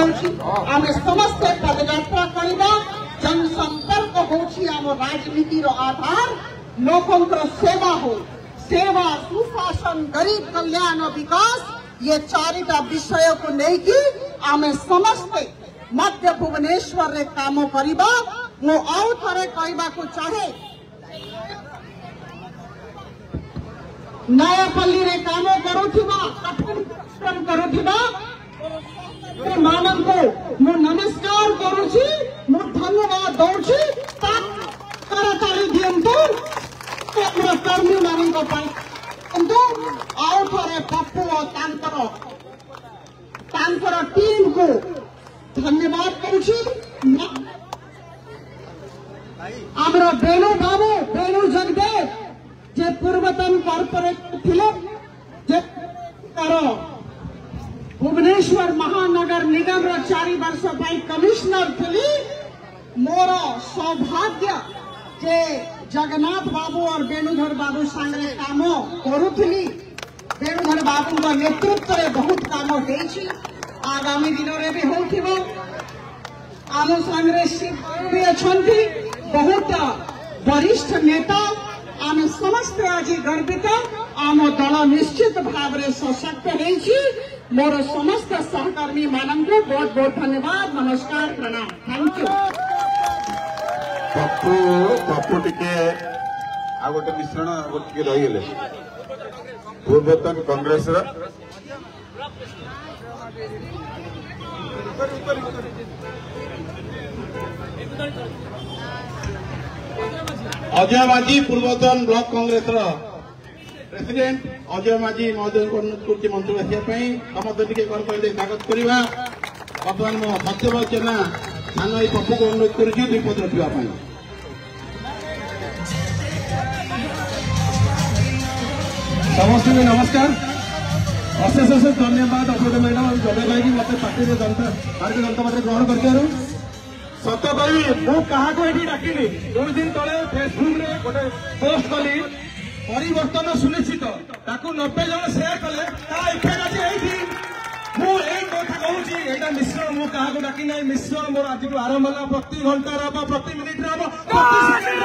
होची आमे समस्त पदयात्रा करबा जनसंपर्क होची आम राजनीति रो आधार लोकंत्र सेवा हो सेवा सुशासन गरीब कल्याण और विकास ये चारिटा विषय को लेकी आमे समस्त मध्य भुवनेश्वर रे काम करिबा मो आउ थरे कहबा को चाहे नयापल्ली रे काम करुथिबा करुथिबा मानव को मो नमस्कार करुछि मो धन्यवाद दौछि करताली दियंतु हमरा कर्मी मानन को पाई किंतु आउ थरे पप्पू और तांकर टीम को धन्यवाद करुछि हमरा बेणु जगदेव जे पूर्वतन कॉर्पोरेट थिले जे करो भुवनेश्वर महानगर निगम रो 4 वर्ष पाई कमिश्नर थी मोर सौभाग्य जे जगन्नाथ बाबू और वेणुधर बाबू सांगे काम करुथली वेणुधर बाबू का नेतृत्व रे बहुत काम होइछि आगामी दिन रे भी होथिबो आम सांगे शिव भी अछंती बहुत वरिष्ठ नेता आम समस्त आज गर्वित आम दल निश्चित भाव में सशक्त होइछि मोर समस्त सहकर्मी मानन को बहुत बहुत धन्यवाद नमस्कार प्रणाम थैंक यू पप्पू टिके आ गोटे मिश्रण गोटे रही गले पूर्वतन कांग्रेस अजय माझी पूर्वतन ब्लॉक कांग्रेस प्रेसिडेंट अजय माझी महोदय को अनुरोध कर मंत्री आसापी समस्त टी स्वागत करवा बर्तमान मो सत्यबल जेना सान भाई पप्पू को अनुरोध कर पद रखापी समस्त नमस्कार अशेष अशेष धन्यवाद अशोक मैडम जगह भाई मत पार्टी जनता भारतीय जनता पार्टी ग्रहण कर सत कही मुझे डाकिनी 2 दिन तले फेसबुक रे गोटे पोस्ट कली परिवर्तन सुनिश्चित 90 जन शेयर कले कथा मिश्रण मुझे डाकी ना मिश्रण मोर आज आरंभ है प्रति घंटार प्रति मिनिट हम प्रति सेकेंड